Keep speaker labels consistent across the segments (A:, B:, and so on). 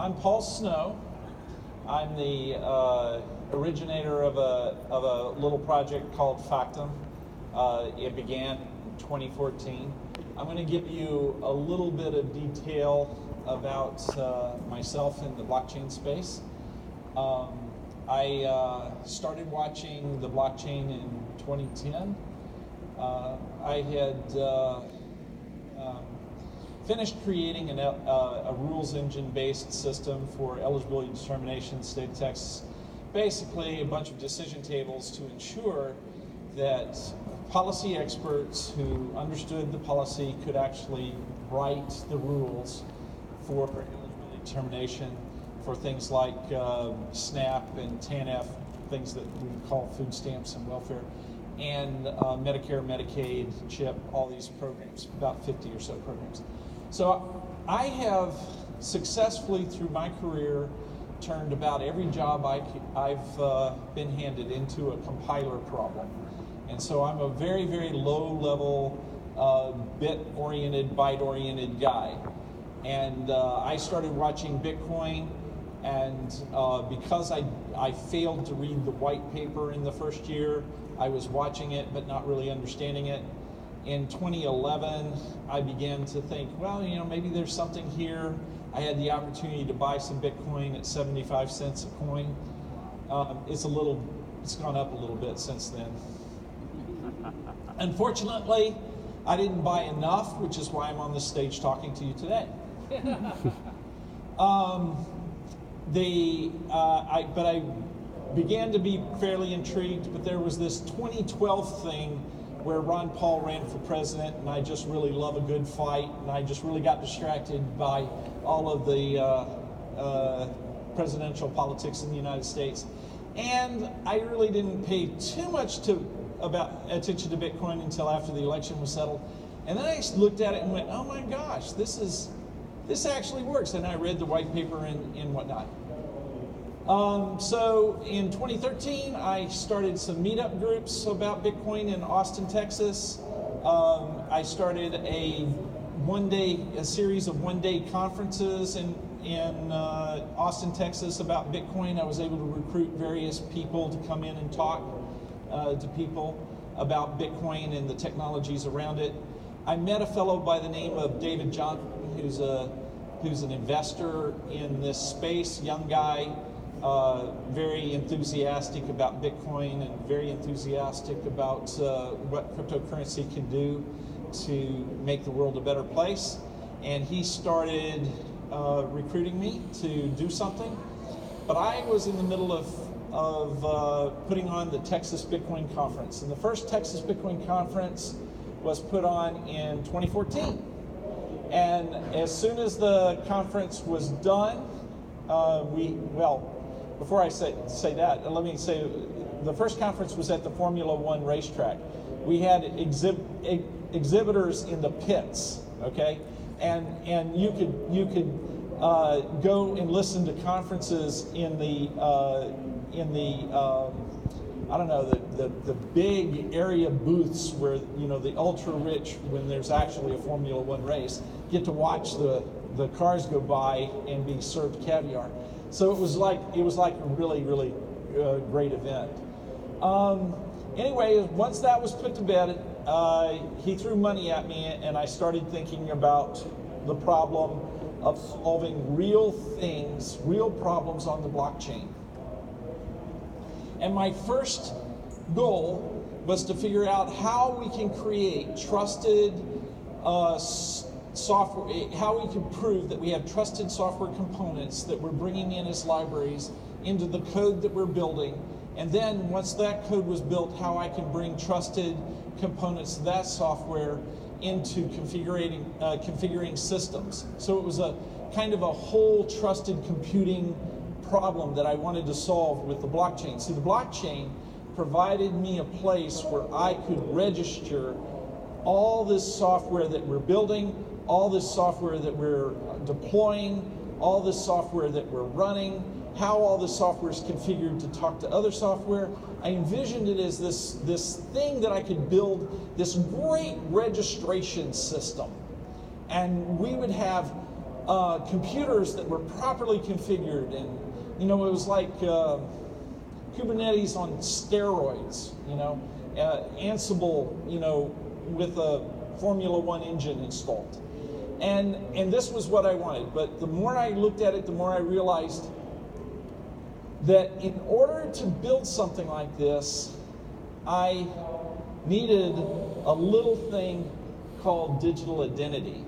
A: I'm Paul Snow. I'm the originator of a little project called Factom. It began in 2014. I'm going to give you a little bit of detail about myself in the blockchain space. I started watching the blockchain in 2010. I had finished creating a rules engine-based system for eligibility determination in the state of Texas. Basically, a bunch of decision tables to ensure that policy experts who understood the policy could actually write the rules for eligibility determination for things like SNAP and TANF, things that we call food stamps and welfare, and Medicare, Medicaid, CHIP, all these programs, about 50 or so programs. So I have successfully, through my career, turned about every job I've been handed into a compiler problem. And so I'm a very, very low-level, bit-oriented, byte-oriented guy. And I started watching Bitcoin, and because I failed to read the white paper in the first year, I was watching it but not really understanding it. In 2011, I began to think, well, maybe there's something here. I had the opportunity to buy some Bitcoin at 75 cents a coin. It's gone up a little bit since then. Unfortunately, I didn't buy enough, which is why I'm on this stage talking to you today. But I began to be fairly intrigued, but there was this 2012 thing where Ron Paul ran for president, and I just really love a good fight, and I just really got distracted by all of the presidential politics in the United States. And I really didn't pay too much attention to Bitcoin until after the election was settled. And then I looked at it and went, oh my gosh, this actually works. And I read the white paper and whatnot. So in 2013, I started some meetup groups about Bitcoin in Austin, Texas. I started a series of one-day conferences in Austin, Texas about Bitcoin. I was able to recruit various people to come in and talk to people about Bitcoin and the technologies around it. I met a fellow by the name of David Johnson, who's an investor in this space, young guy, very enthusiastic about Bitcoin and very enthusiastic about what cryptocurrency can do to make the world a better place. And he started recruiting me to do something. But I was in the middle of putting on the Texas Bitcoin Conference. And the first Texas Bitcoin Conference was put on in 2014. And as soon as the conference was done, before I say that, let me say the first conference was at the Formula One racetrack. We had exhibitors in the pits, okay, and you could go and listen to conferences in the the big area booths where the ultra rich, when there's actually a Formula One race, get to watch the cars go by and be served caviar. So it was like a really, really great event. Anyway, once that was put to bed, he threw money at me, and I started thinking about the problem of solving real things, real problems on the blockchain. And my first goal was to figure out how we can create trusted software, how we can prove that we have trusted software components that we're bringing in as libraries into the code that we're building. And then once that code was built, how I can bring trusted components of that software into configuring systems. So it was a kind of a whole trusted computing problem that I wanted to solve with the blockchain. See, the blockchain provided me a place where I could register all this software that we're building, all this software that we're deploying, all this software that we're running, how all this software is configured to talk to other software. I envisioned it as this thing that I could build, this great registration system. And we would have computers that were properly configured, and it was like Kubernetes on steroids, Ansible, with a Formula One engine installed. And this was what I wanted. But the more I looked at it, the more I realized that in order to build something like this, I needed a little thing called digital identity.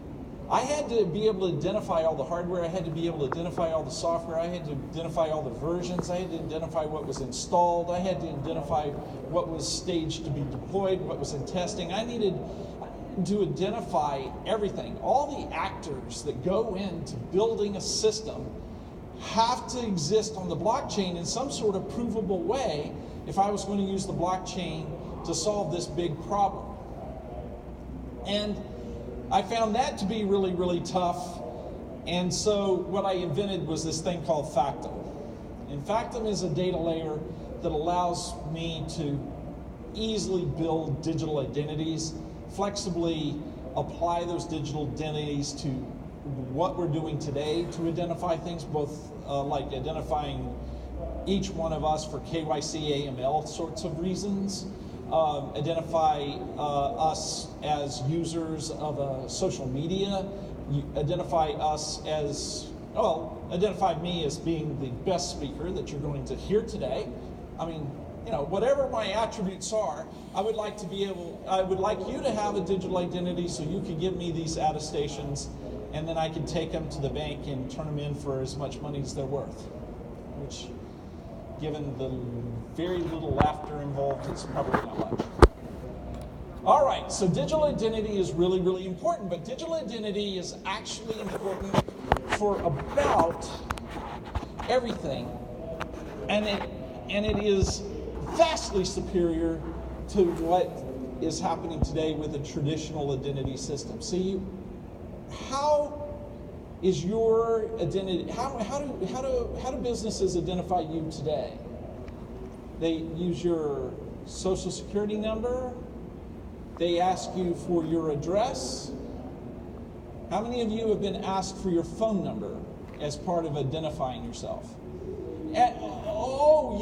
A: I had to be able to identify all the hardware, I had to be able to identify all the software, I had to identify all the versions, I had to identify what was installed, I had to identify what was staged to be deployed, what was in testing. I needed to identify everything. All the actors that go into building a system have to exist on the blockchain in some sort of provable way if I was going to use the blockchain to solve this big problem. And I found that to be really, really tough. And so what I invented was this thing called Factom. And Factom is a data layer that allows me to easily build digital identities, flexibly apply those digital identities to what we're doing today to identify things, both like identifying each one of us for KYC, AML sorts of reasons, identify us as users of social media, identify us as, identify me as being the best speaker that you're going to hear today. I mean, whatever my attributes are, I would like you to have a digital identity so you can give me these attestations, and then I can take them to the bank and turn them in for as much money as they're worth, which, given the very little laughter involved, it's probably not much. All right, so digital identity is really, really important, but digital identity is actually important for about everything, and it is vastly superior to what is happening today with a traditional identity system. See, how is your identity? How do businesses identify you today? They use your social security number. They ask you for your address. How many of you have been asked for your phone number as part of identifying yourself? How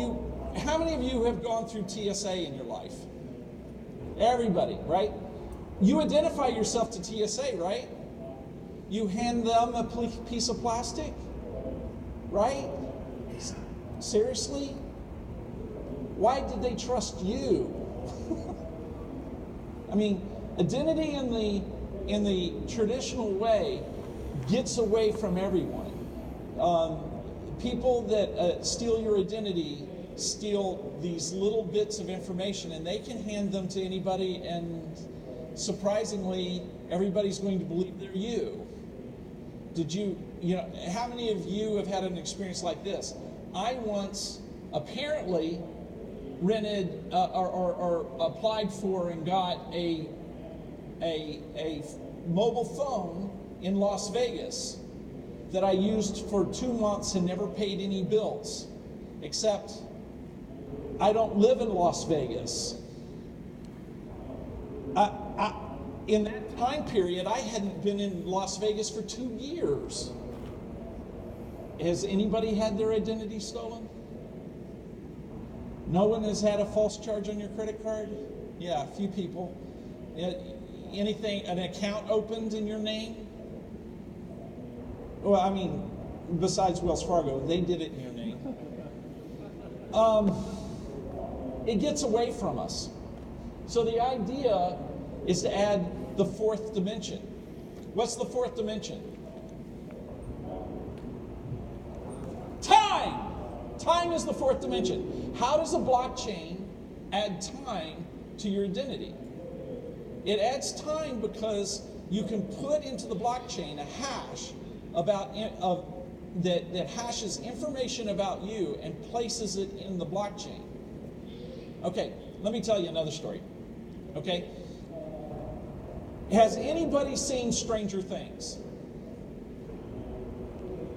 A: many of you have gone through TSA in your life? Everybody, right? You identify yourself to TSA, right? You hand them a piece of plastic, right? Seriously? Why did they trust you? I mean, identity in the traditional way gets away from everyone. People that steal your identity steal these little bits of information, and they can hand them to anybody, and surprisingly, everybody's going to believe they're you. How many of you have had an experience like this? I once apparently rented or applied for and got a mobile phone in Las Vegas that I used for 2 months and never paid any bills, except I don't live in Las Vegas. In that time period, I hadn't been in Las Vegas for 2 years. Has anybody had their identity stolen? No one has had a false charge on your credit card? Yeah, a few people. An account opened in your name? Well, I mean, besides Wells Fargo, they did it in your name. It gets away from us. So the idea is to add the fourth dimension. What's the fourth dimension? Time! Time is the fourth dimension. How does a blockchain add time to your identity? It adds time because you can put into the blockchain a hash that hashes information about you and places it in the blockchain. Okay, let me tell you another story. Okay? Has anybody seen Stranger Things?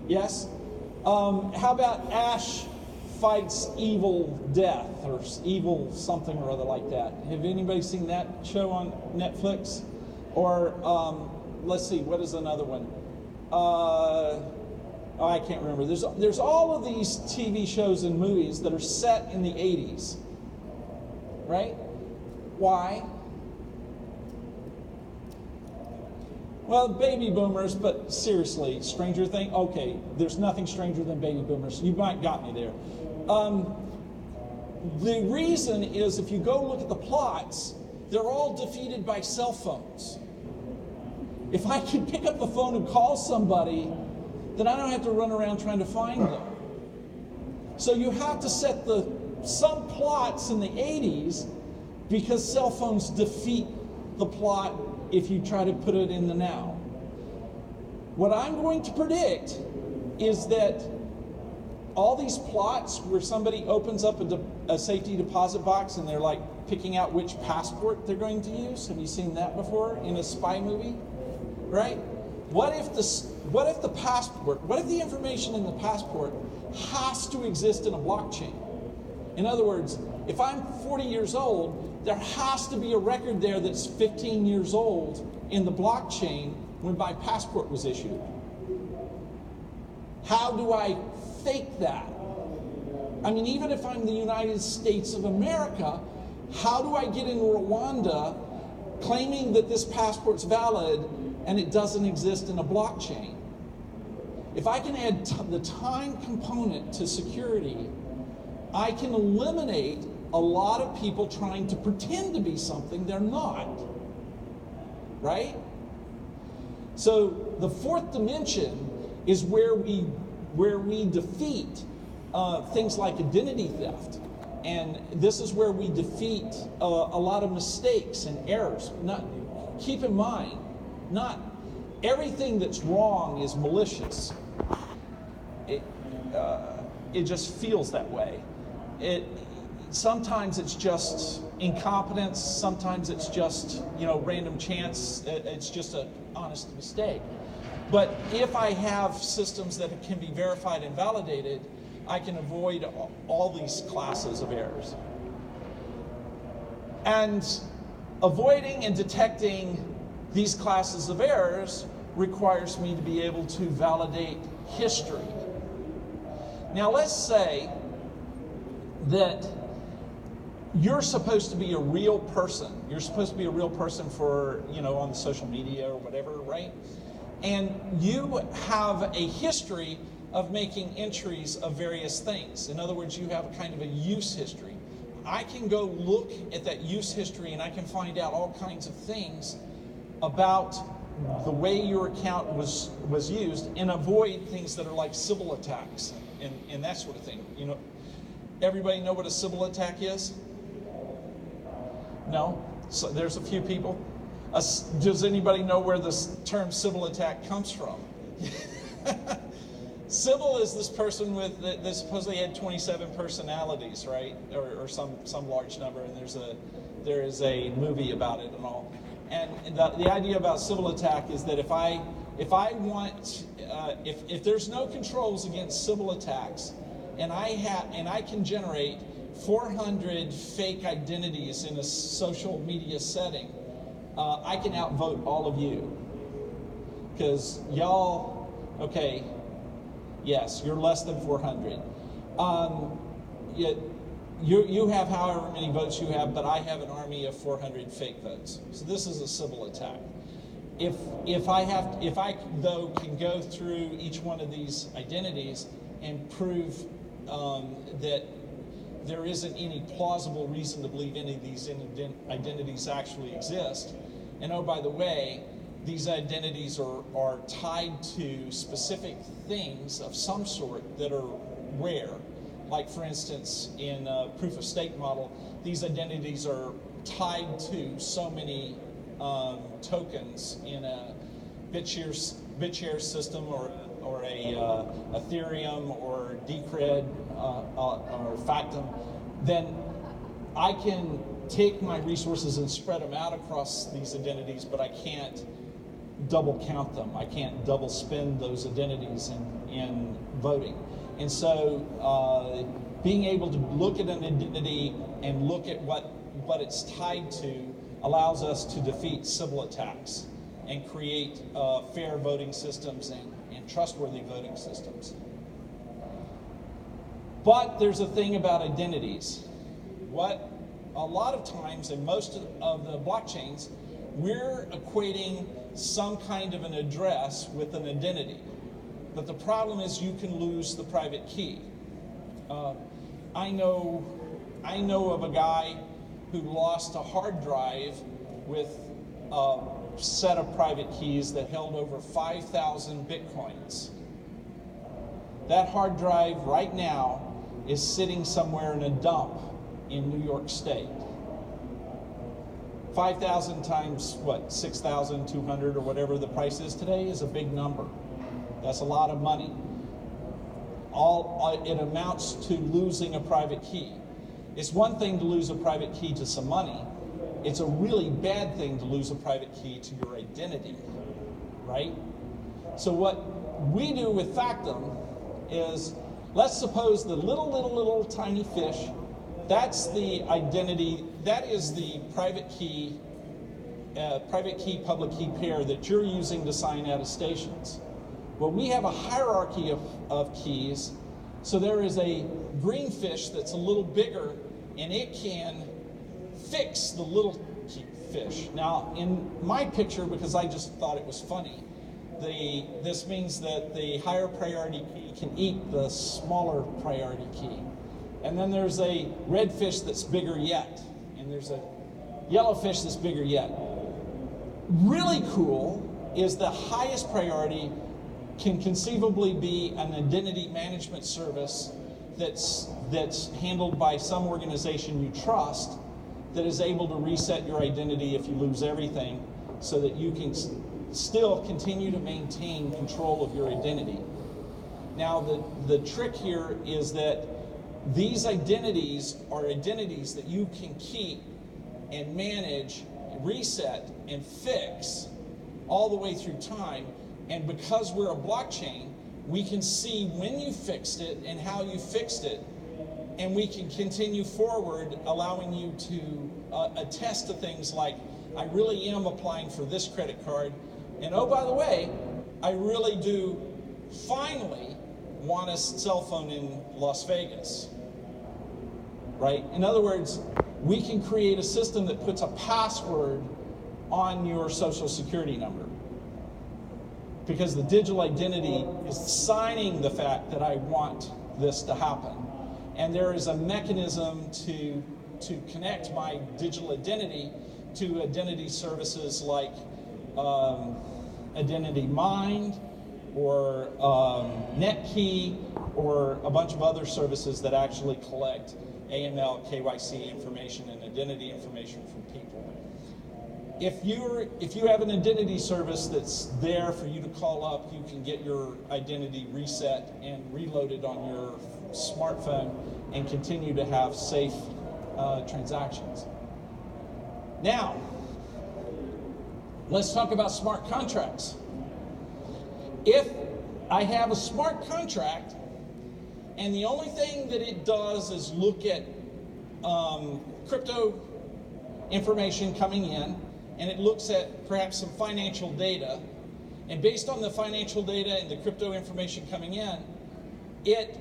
A: Yes? How about Ash fights evil death or evil something or other like that? Have anybody seen that show on Netflix? Or let's see, what is another one? I can't remember. There's all of these TV shows and movies that are set in the 80s, right? Why? Well, baby boomers, but seriously, Stranger Things? Okay, there's nothing stranger than baby boomers. You might got me there. The reason is if you go look at the plots, they're all defeated by cell phones. If I could pick up the phone and call somebody, then I don't have to run around trying to find them. So you have to set some plots in the 80s because cell phones defeat the plot if you try to put it in the now. What I'm going to predict is that all these plots where somebody opens up a safety deposit box and they're like picking out which passport they're going to use. Have you seen that before in a spy movie? Right? What if the information in the passport has to exist in a blockchain? In other words, if I'm 40 years old, there has to be a record there that's 15 years old in the blockchain when my passport was issued. How do I fake that? I mean, even if I'm the United States of America, how do I get in Rwanda claiming that this passport's valid and it doesn't exist in a blockchain? If I can add the time component to security, I can eliminate a lot of people trying to pretend to be something they're not, right? So the fourth dimension is where we defeat things like identity theft. And this is where we defeat a lot of mistakes and errors. Keep in mind, not everything that's wrong is malicious. It just feels that way. Sometimes it's just incompetence. Sometimes it's just random chance. It's just an honest mistake. But if I have systems that can be verified and validated, I can avoid all these classes of errors. And avoiding and detecting these classes of errors requires me to be able to validate history. Now let's say that you're supposed to be a real person. You're supposed to be a real person for, on the social media or whatever, right? And you have a history of making entries of various things. In other words, you have a kind of a use history. I can go look at that use history and I can find out all kinds of things about the way your account was used and avoid things that are like Sybil attacks and that sort of thing. Everybody know what a Sybil attack is? No? So there's a few people. Does anybody know where this term Sybil attack comes from? Sybil is this person that supposedly had 27 personalities, right? Or some large number, and there is a movie about it and all. And the idea about Sybil attack is that if there's no controls against Sybil attacks, and I can generate 400 fake identities in a social media setting, I can outvote all of you. Because y'all, okay, yes, you're less than 400. You have however many votes you have, but I have an army of 400 fake votes. So this is a Sybil attack. If I though can go through each one of these identities and prove that there isn't any plausible reason to believe any of these identities actually exist, and oh, by the way, these identities are tied to specific things of some sort that are rare. Like, for instance, in a proof of stake model, these identities are tied to so many tokens in a BitShares system or a Ethereum or Decred or Factom. Then I can take my resources and spread them out across these identities, but I can't double count them. I can't double spend those identities in voting. And so being able to look at an identity and look at what it's tied to allows us to defeat Sybil attacks and create fair voting systems and trustworthy voting systems. But there's a thing about identities. What a lot of times in most of the blockchains, we're equating some kind of an address with an identity. But the problem is you can lose the private key. I know of a guy who lost a hard drive with a set of private keys that held over 5,000 Bitcoins. That hard drive right now is sitting somewhere in a dump in New York State. 5,000 times, what, 6,200 or whatever the price is today is a big number. That's a lot of money. It amounts to losing a private key. It's one thing to lose a private key to some money. It's a really bad thing to lose a private key to your identity, right? So what we do with Factom is, let's suppose the little tiny fish, that's the identity, that is the private key, public key pair that you're using to sign attestations. Well, we have a hierarchy of keys, so there is a green fish that's a little bigger, and it can fix the little fish. Now, in my picture, because I just thought it was funny, this means that the higher priority key can eat the smaller priority key. And then there's a red fish that's bigger yet, and there's a yellow fish that's bigger yet. Really cool is the highest priority can conceivably be an identity management service that's handled by some organization you trust that is able to reset your identity if you lose everything, so that you can still continue to maintain control of your identity. Now, the trick here is that these identities are identities that you can keep and manage, reset, and fix all the way through time. And because we're a blockchain, we can see when you fixed it and how you fixed it. And we can continue forward, allowing you to attest to things like, I really am applying for this credit card. And oh, by the way, I really do finally want a cell phone in Las Vegas, right? In other words, we can create a system that puts a password on your social security number, because the digital identity is signing the fact that I want this to happen. And there is a mechanism to connect my digital identity to identity services like Identity Mind or NetKey or a bunch of other services that actually collect AML, KYC information and identity information from people. If you have an identity service that's there for you to call up, you can get your identity reset and reloaded on your smartphone and continue to have safe transactions. Now, let's talk about smart contracts. If I have a smart contract and the only thing that it does is look at crypto information coming in, and it looks at perhaps some financial data, and based on the financial data and the crypto information coming in, it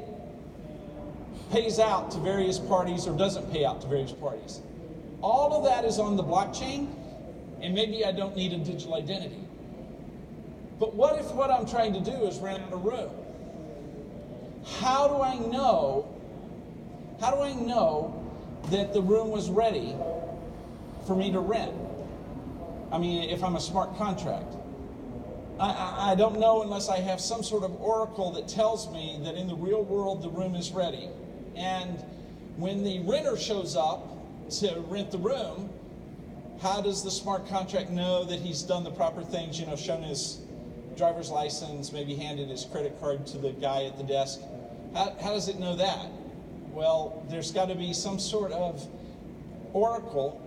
A: pays out to various parties or doesn't pay out to various parties. All of that is on the blockchain, and maybe I don't need a digital identity. But what if what I'm trying to do is rent a room? How do I know that the room was ready for me to rent? I mean, if I'm a smart contract. I don't know unless I have some sort of oracle that tells me that in the real world the room is ready. And when the renter shows up to rent the room, how does the smart contract know that he's done the proper things, shown his driver's license, maybe handed his credit card to the guy at the desk? How does it know that? Well, there's got to be some sort of oracle.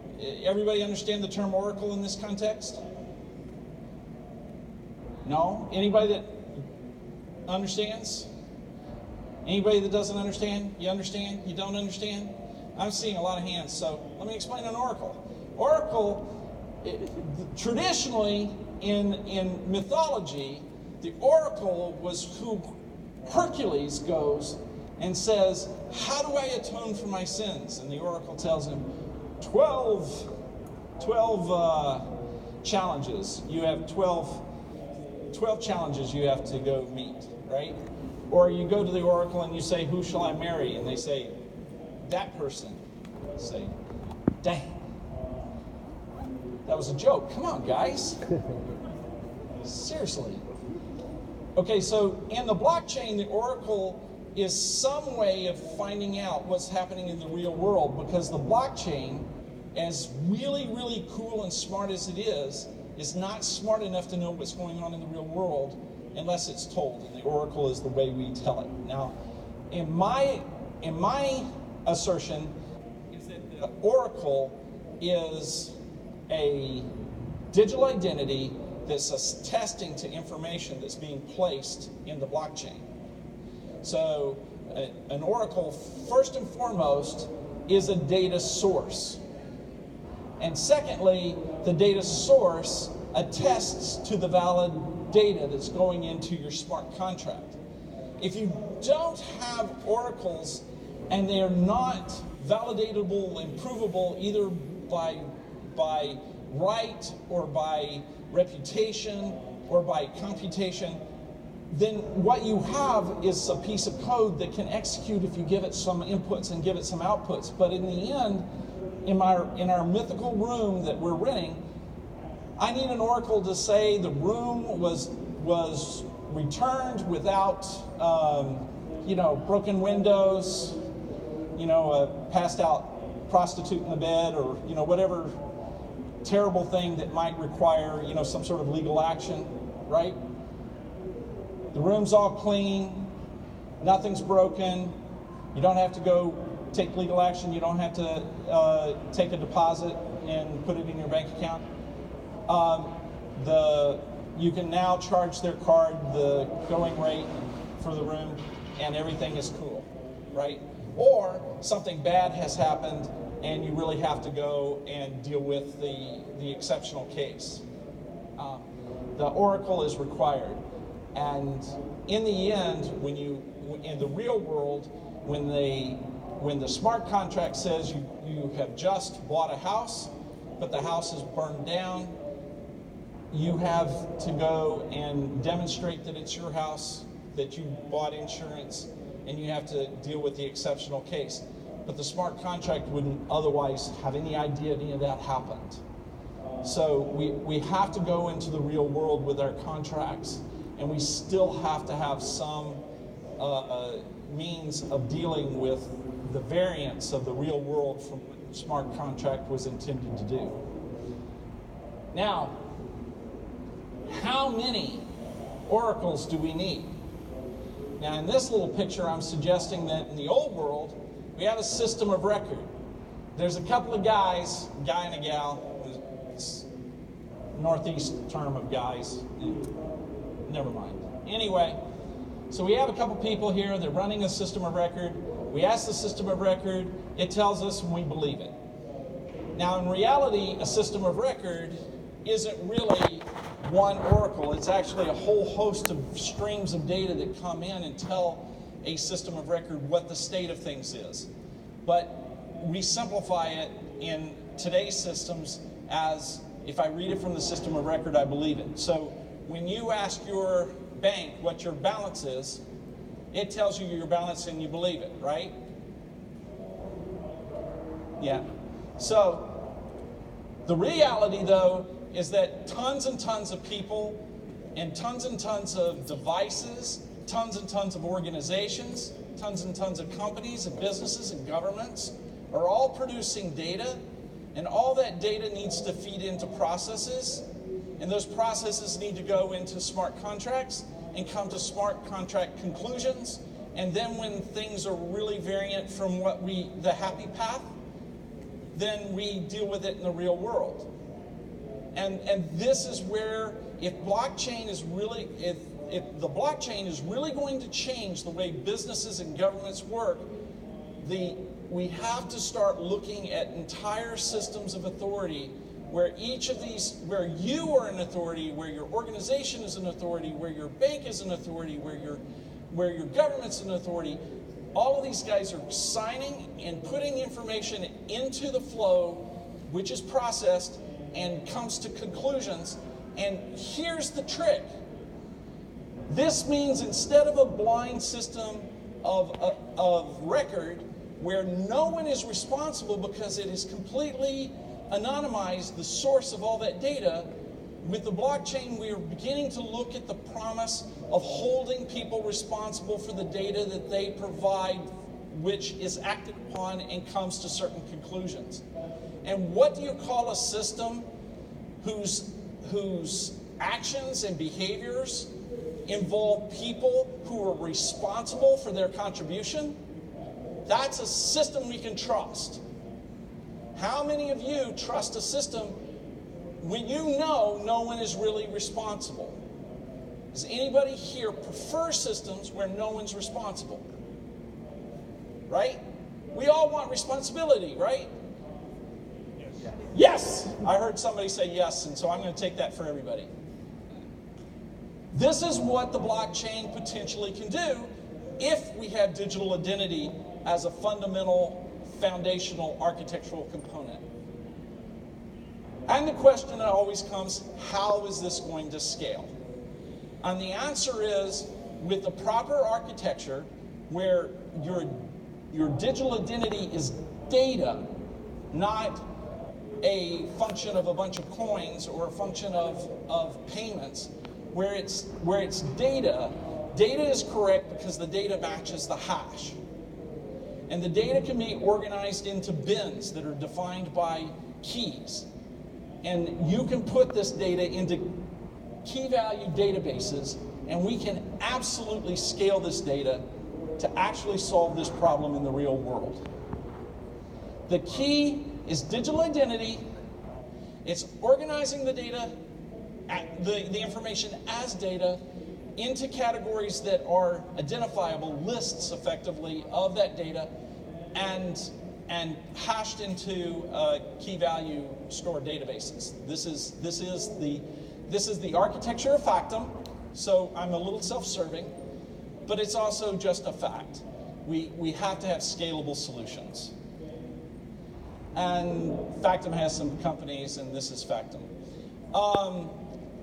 A: Everybody understand the term oracle in this context? No? Anybody that understands? Anybody that doesn't understand? You understand? You don't understand? I'm seeing a lot of hands, so let me explain an oracle. Oracle, traditionally in mythology, The oracle was who Hercules goes and says, how do I atone for my sins? And the oracle tells him, 12 challenges. You have 12 challenges you have to go meet, right? Or you go to the oracle and you say, who shall I marry? And they say, that person. Say, dang. That was a joke. Come on, guys. Seriously. Okay, so in the blockchain, the oracle is some way of finding out what's happening in the real world, because the blockchain, as really, really cool and smart as it is not smart enough to know what's going on in the real world unless it's told, and the oracle is the way we tell it. Now, in my assertion is that the oracle is a digital identity that's attesting to information that's being placed in the blockchain. So an oracle, first and foremost, is a data source. And secondly, the data source attests to the valid data that's going into your smart contract. If you don't have oracles and they are not validatable and provable either by right or by reputation or by computation, then what you have is a piece of code that can execute if you give it some inputs and give it some outputs. But in the end, in our mythical room that we're renting, I need an oracle to say the room was returned without broken windows, a passed out prostitute in the bed, or whatever terrible thing that might require some sort of legal action, right? The room's all clean, nothing's broken, you don't have to go take legal action, you don't have to take a deposit and put it in your bank account. You can now charge their card the going rate for the room, and everything is cool, right? Or something bad has happened and you really have to go and deal with the exceptional case. The oracle is required. And in the end, in the real world, when the smart contract says you have just bought a house, but the house is burned down, you have to go and demonstrate that it's your house, that you bought insurance, and you have to deal with the exceptional case. But the smart contract wouldn't otherwise have any idea any of that happened. So we have to go into the real world with our contracts, and we still have to have some means of dealing with the variance of the real world from what the smart contract was intended to do. Now, how many oracles do we need? Now, in this little picture, I'm suggesting that in the old world, we have a system of record. There's a couple of guys, a guy and a gal, it's northeast term of guys, never mind. Anyway, so we have a couple people here, they're running a system of record. We ask the system of record, it tells us and we believe it. Now, in reality, a system of record isn't really one oracle. It's actually a whole host of streams of data that come in and tell a system of record what the state of things is. But we simplify it in today's systems as, if I read it from the system of record, I believe it. So when you ask your bank what your balance is, it tells you your balance and you believe it, right? Yeah. So the reality, though, is that tons and tons of people and tons of devices, tons and tons of organizations, tons and tons of companies and businesses and governments are all producing data, and all that data needs to feed into processes, and those processes need to go into smart contracts and come to smart contract conclusions. And then when things are really variant from the happy path, then we deal with it in the real world. And this is where, if the blockchain is really going to change the way businesses and governments work, we have to start looking at entire systems of authority where each of these, where you are an authority, where your organization is an authority, where your bank is an authority, where your government's an authority, all of these guys are signing and putting information into the flow, which is processed and comes to conclusions. And here's the trick. This means instead of a blind system of record where no one is responsible because it is completely anonymized, the source of all that data, with the blockchain we are beginning to look at the promise of holding people responsible for the data that they provide, which is acted upon and comes to certain conclusions. And what do you call a system whose actions and behaviors involve people who are responsible for their contribution? That's a system we can trust. How many of you trust a system when you know no one is really responsible? Does anybody here prefer systems where no one's responsible? Right? We all want responsibility, right? Yes. Yes! I heard somebody say yes, and so I'm going to take that for everybody. This is what the blockchain potentially can do if we have digital identity as a fundamental, foundational, architectural component. And the question that always comes, how is this going to scale? And the answer is, with the proper architecture, where your digital identity is data, not a function of a bunch of coins or a function of payments, where it's data is correct because the data matches the hash. And the data can be organized into bins that are defined by keys. And you can put this data into key value databases, and we can absolutely scale this data to actually solve this problem in the real world. The key is digital identity. It's organizing the data, the information as data, into categories that are identifiable, lists effectively of that data, and hashed into key value stored databases. This is the architecture of Factom. So I'm a little self-serving, but it's also just a fact. We have to have scalable solutions. And Factom has some companies, and this is Factom.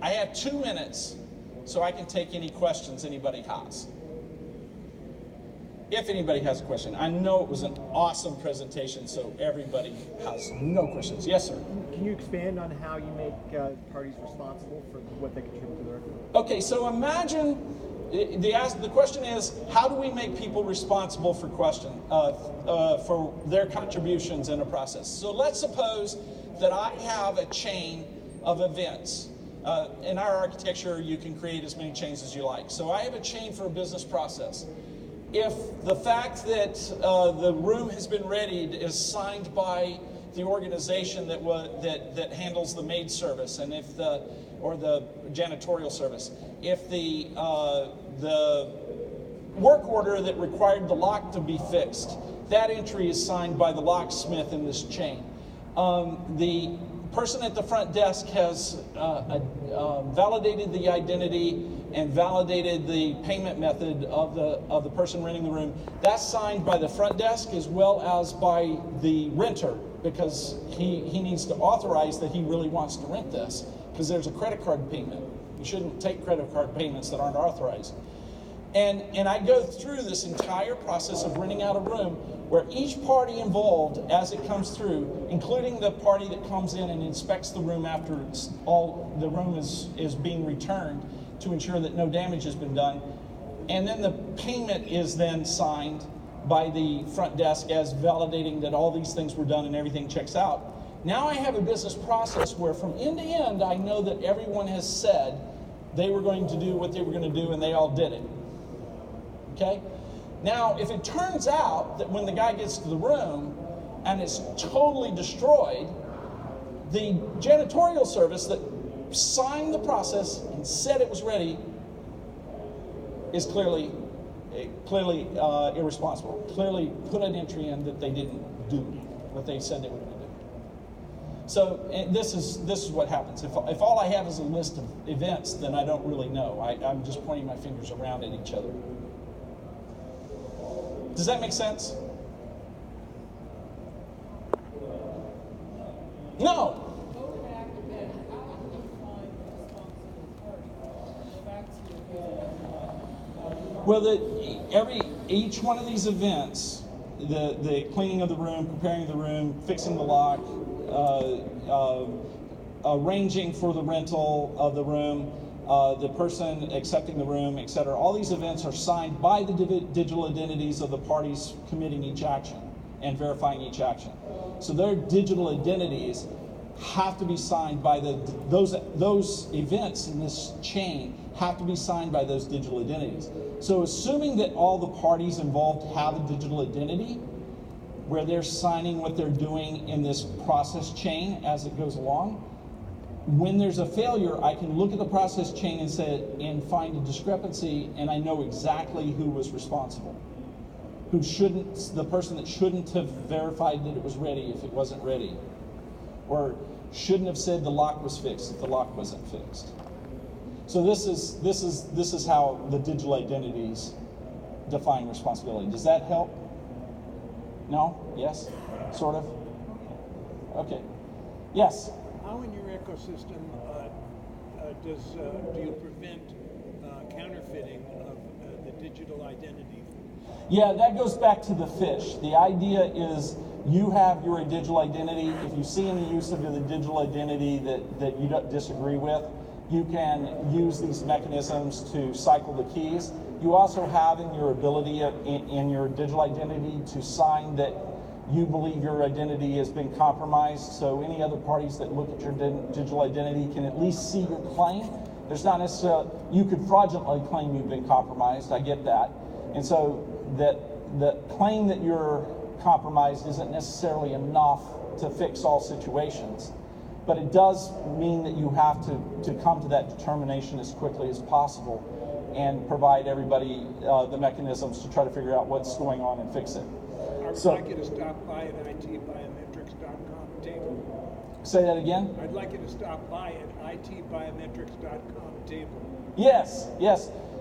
A: I have 2 minutes, so I can take any questions anybody has. If anybody has a question. I know it was an awesome presentation, so everybody has no questions. Yes, sir?
B: Can you expand on how you make parties responsible for what they contribute to the record?
A: Okay, so imagine, the question is, how do we make people responsible for for their contributions in a process? So let's suppose that I have a chain of events. In our architecture, you can create as many chains as you like. So I have a chain for a business process. If the fact that the room has been readied is signed by the organization that handles the maid service, and or the janitorial service, if the work order that required the lock to be fixed, that entry is signed by the locksmith in this chain. The person at the front desk has validated the identity and validated the payment method of the person renting the room. That's signed by the front desk as well as by the renter, because he needs to authorize that he really wants to rent this, because there's a credit card payment. You shouldn't take credit card payments that aren't authorized. And I go through this entire process of renting out a room where each party involved as it comes through, including the party that comes in and inspects the room after the room is being returned to ensure that no damage has been done. And then the payment is then signed by the front desk as validating that all these things were done and everything checks out. Now I have a business process where from end to end, I know that everyone has said they were going to do what they were going to do and they all did it. Okay? Now, if it turns out that when the guy gets to the room and it's totally destroyed, the janitorial service that signed the process and said it was ready is clearly irresponsible. Clearly put an entry in that they didn't do what they said they were going to do. So this is what happens. If all I have is a list of events, then I don't really know. I'm just pointing my fingers around at each other. Does that make sense? No. Well, each one of these events, the cleaning of the room, preparing the room, fixing the lock, arranging for the rental of the room, the person accepting the room, etc. All these events are signed by the digital identities of the parties committing each action and verifying each action. So their digital identities have to be signed by those events in this chain have to be signed by those digital identities. So assuming that all the parties involved have a digital identity, where they're signing what they're doing in this process chain as it goes along, when there's a failure, I can look at the process chain and find a discrepancy, and I know exactly who was responsible. The person that shouldn't have verified that it was ready if it wasn't ready, or shouldn't have said the lock was fixed if the lock wasn't fixed. So this is how the digital identities define responsibility. Does that help? No? Yes? Sort of? Okay. Yes?
C: How in your ecosystem do you prevent counterfeiting of the digital identity?
A: Yeah, that goes back to the fish. The idea is you have your digital identity. If you see any use of the digital identity that you don't disagree with, you can use these mechanisms to cycle the keys. You also have in your ability in your digital identity to sign that you believe your identity has been compromised. So any other parties that look at your digital identity can at least see your claim. There's not necessarily, you could fraudulently claim you've been compromised, I get that. And so the claim that you're compromised isn't necessarily enough to fix all situations. But it does mean that you have to come to that determination as quickly as possible and provide everybody the mechanisms to try to figure out what's going on and fix it.
C: I would like you to stop by at itbiometrics.com table.
A: Say that again?
C: I'd like you to stop by at itbiometrics.com table.
A: Yes.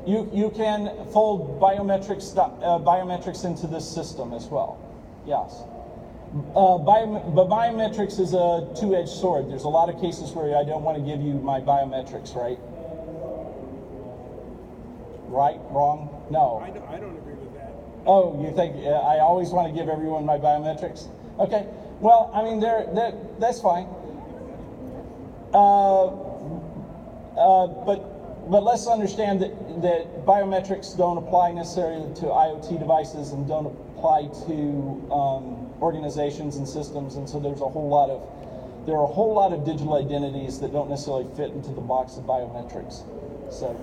A: You can fold biometrics into this system as well. Yes. But biometrics is a two-edged sword. There's a lot of cases where I don't want to give you my biometrics, right? Right? Wrong? No.
C: I don't agree with that.
A: Oh, you think I always want to give everyone my biometrics? Okay. Well, I mean, that's fine. But let's understand that biometrics don't apply necessarily to IoT devices and don't apply to organizations and systems, and so there are a whole lot of digital identities that don't necessarily fit into the box of biometrics. So,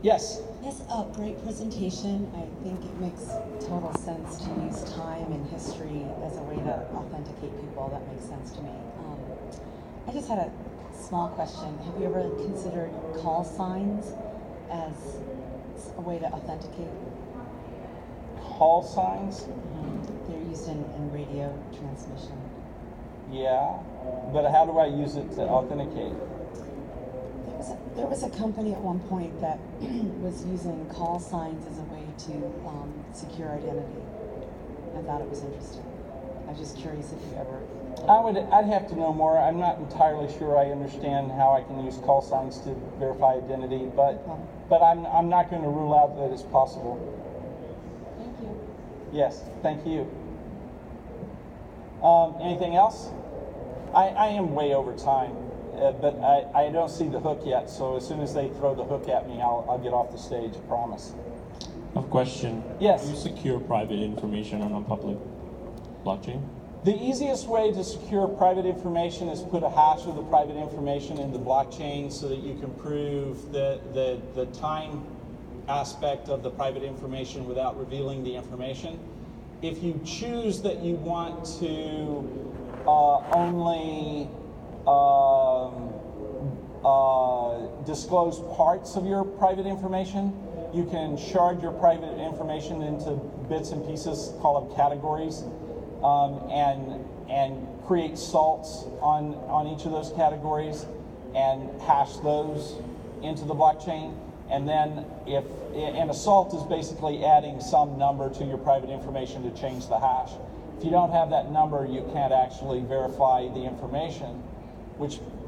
A: yes.
D: Yes, great presentation. I think it makes total sense to use time and history as a way to authenticate people. That makes sense to me. I just had a small question. Have you ever considered call signs as a way to authenticate?
A: Call signs?
D: Mm-hmm. They're used in radio transmission.
A: Yeah, but how do I use it to authenticate?
D: There was a company at one point that was using call signs as a way to secure identity. I thought it was interesting. I was just curious if you ever...
A: I'd have to know more. I'm not entirely sure I understand how I can use call signs to verify identity, but I'm not going to rule out that it's possible.
D: Thank you.
A: Yes, thank you. Anything else? I am way over time, but I don't see the hook yet, so as soon as they throw the hook at me, I'll get off the stage, I promise.
E: I have a question.
A: Yes.
E: Do you secure private information on a public blockchain?
A: The easiest way to secure private information is put a hash of the private information in the blockchain so that you can prove the time aspect of the private information without revealing the information. If you choose that you want to only disclose parts of your private information, you can shard your private information into bits and pieces, call them categories, and create salts on each of those categories and hash those into the blockchain. And then and a salt is basically adding some number to your private information to change the hash. If you don't have that number, you can't actually verify the information,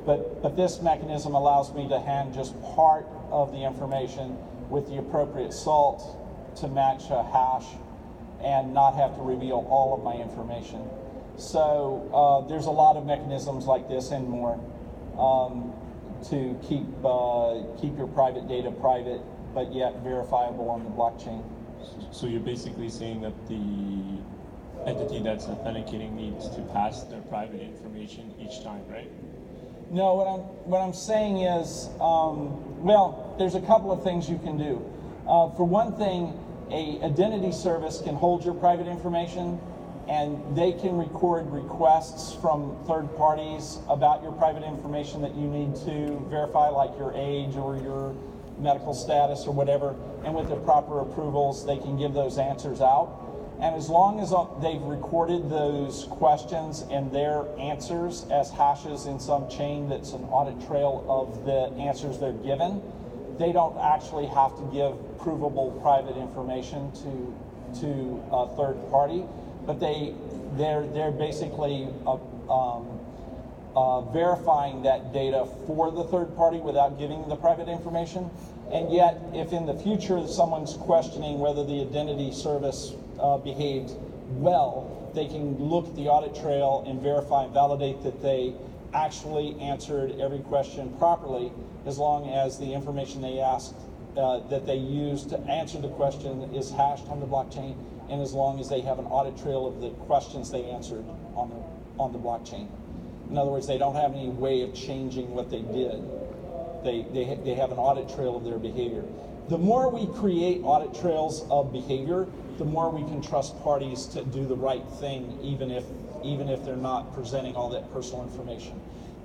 A: but this mechanism allows me to hand just part of the information with the appropriate salt to match a hash and not have to reveal all of my information. So there's a lot of mechanisms like this and more to keep your private data private, but yet verifiable on the blockchain.
E: So you're basically saying that the entity that's authenticating needs to pass their private information each time, right?
A: No, what I'm saying is, well, there's a couple of things you can do. For one thing, a identity service can hold your private information, and they can record requests from third parties about your private information that you need to verify, like your age or your medical status or whatever, and with the proper approvals, they can give those answers out. And as long as they've recorded those questions and their answers as hashes in some chain that's an audit trail of the answers they're given, they don't actually have to give provable private information to a third party, but they're basically verifying that data for the third party without giving the private information. And yet, if in the future someone's questioning whether the identity service behaved well, they can look at the audit trail and verify and validate that they actually answered every question properly, as long as the information they asked that they used to answer the question is hashed on the blockchain, and as long as they have an audit trail of the questions they answered on the blockchain. In other words, they don't have any way of changing what they did. They have an audit trail of their behavior. The more we create audit trails of behavior, the more we can trust parties to do the right thing, even if they're not presenting all that personal information.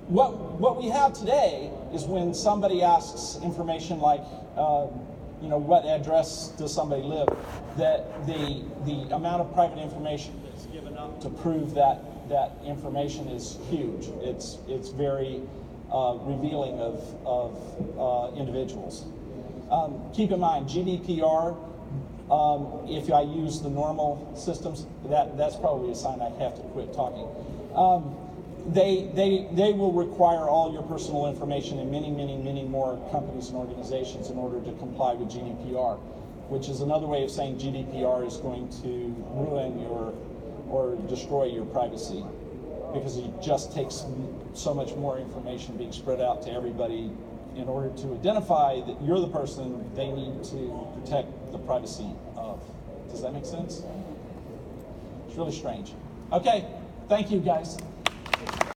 A: What we have today is when somebody asks information like, what address does somebody live, that the amount of private information that's given up to prove that information is huge. It's very revealing of individuals. Keep in mind, GDPR, if I use the normal systems, that's probably a sign I have to quit talking. They will require all your personal information in many more companies and organizations in order to comply with GDPR, which is another way of saying GDPR is going to ruin or destroy your privacy, because it just takes so much more information being spread out to everybody. In order to identify that you're the person they need to protect the privacy of. Does that make sense? It's really strange. Okay, thank you guys.